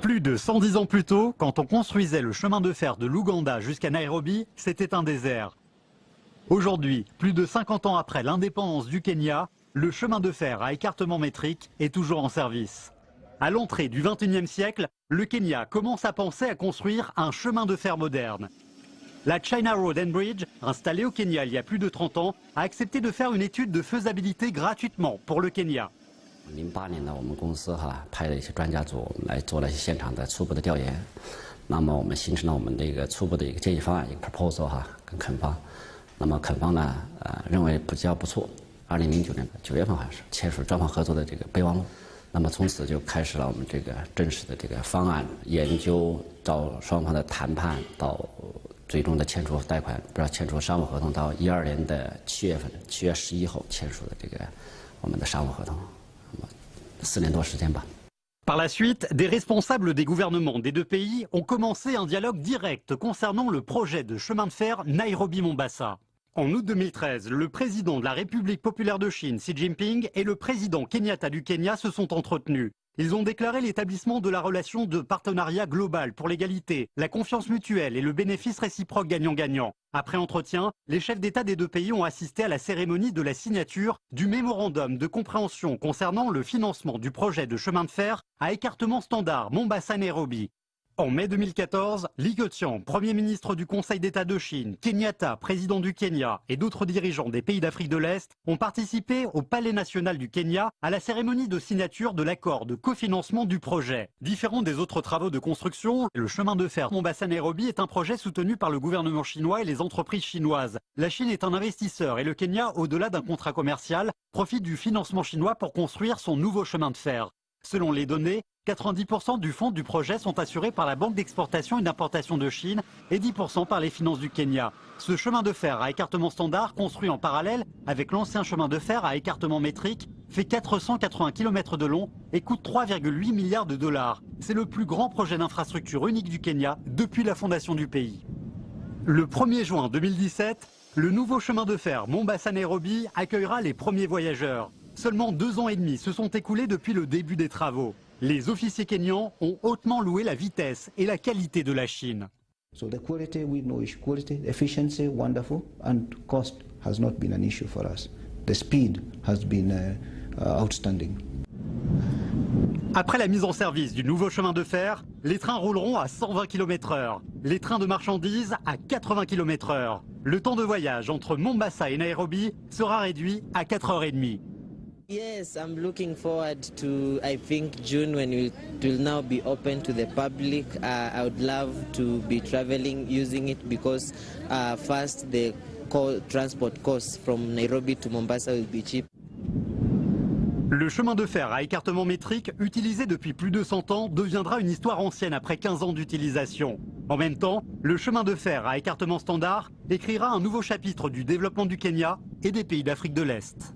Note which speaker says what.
Speaker 1: Plus de 110 ans plus tôt, quand on construisait le chemin de fer de l'Ouganda jusqu'à Nairobi, c'était un désert. Aujourd'hui, plus de 50 ans après l'indépendance du Kenya, le chemin de fer à écartement métrique est toujours en service. À l'entrée du XXIe siècle, le Kenya commence à penser à construire un chemin de fer moderne. La China Road and Bridge, installée au Kenya il y a plus de 30 ans, a accepté de faire une étude de faisabilité gratuitement pour le Kenya.
Speaker 2: 08年呢，我们公司派了一些专家组来做了现场的初步的调研，那么我们形成了我们的一个初步的一个建议方案，一个 proposal 跟肯方，那么肯方呢认为比较不错，2009年9月份好像是签署专项合作的这个备忘录，那么从此就开始了我们这个正式的这个方案研究到双方的谈判到最终的签署贷款，不是签署商务合同到12年的7月份，7月11号签署的这个我们的商务合同。 4年多时间吧。
Speaker 1: Par la suite, des responsables des gouvernements des deux pays ont commencé un dialogue direct concernant le projet de chemin de fer Nairobi-Mombasa. En août 2013, le président de la République populaire de Chine, Xi Jinping, et le président Kenyatta du Kenya se sont entretenus. Ils ont déclaré l'établissement de la relation de partenariat global pour l'égalité, la confiance mutuelle et le bénéfice réciproque gagnant-gagnant. Après entretien, les chefs d'État des deux pays ont assisté à la cérémonie de la signature du mémorandum de compréhension concernant le financement du projet de chemin de fer à écartement standard Mombasa-Nairobi. En mai 2014, Li Keqiang, Premier ministre du Conseil d'État de Chine, Kenyatta, président du Kenya et d'autres dirigeants des pays d'Afrique de l'Est ont participé au Palais national du Kenya à la cérémonie de signature de l'accord de cofinancement du projet. Différent des autres travaux de construction, le chemin de fer Mombasa-Nairobi est un projet soutenu par le gouvernement chinois et les entreprises chinoises. La Chine est un investisseur et le Kenya, au-delà d'un contrat commercial, profite du financement chinois pour construire son nouveau chemin de fer. Selon les données, 90% du fonds du projet sont assurés par la Banque d'exportation et d'importation de Chine et 10% par les finances du Kenya. Ce chemin de fer à écartement standard, construit en parallèle avec l'ancien chemin de fer à écartement métrique, fait 480 km de long et coûte 3,8 milliards de dollars. C'est le plus grand projet d'infrastructure unique du Kenya depuis la fondation du pays. Le 1er juin 2017, le nouveau chemin de fer Mombasa-Nairobi accueillera les premiers voyageurs. Seulement 2 ans et demi se sont écoulés depuis le début des travaux. Les officiers kenyans ont hautement loué la vitesse et la qualité de la Chine.
Speaker 3: So the quality, we know is quality, efficiency, wonderful, and cost has not been an issue for us. The speed has been outstanding.
Speaker 1: Après la mise en service du nouveau chemin de fer, les trains rouleront à 120 km/h, les trains de marchandises à 80 km/h. Le temps de voyage entre Mombasa et Nairobi sera réduit à 4h30.
Speaker 4: Yes, I'm looking forward to, I think, June when it will now be open to the public. I would love to be traveling using it because first the transport costs from Nairobi to Mombasa will be cheap.
Speaker 1: Le chemin de fer à écartement métrique, utilisé depuis plus de 100 ans, deviendra une histoire ancienne après 15 ans d'utilisation. En même temps, le chemin de fer à écartement standard écrira un nouveau chapitre du développement du Kenya et des pays d'Afrique de l'Est.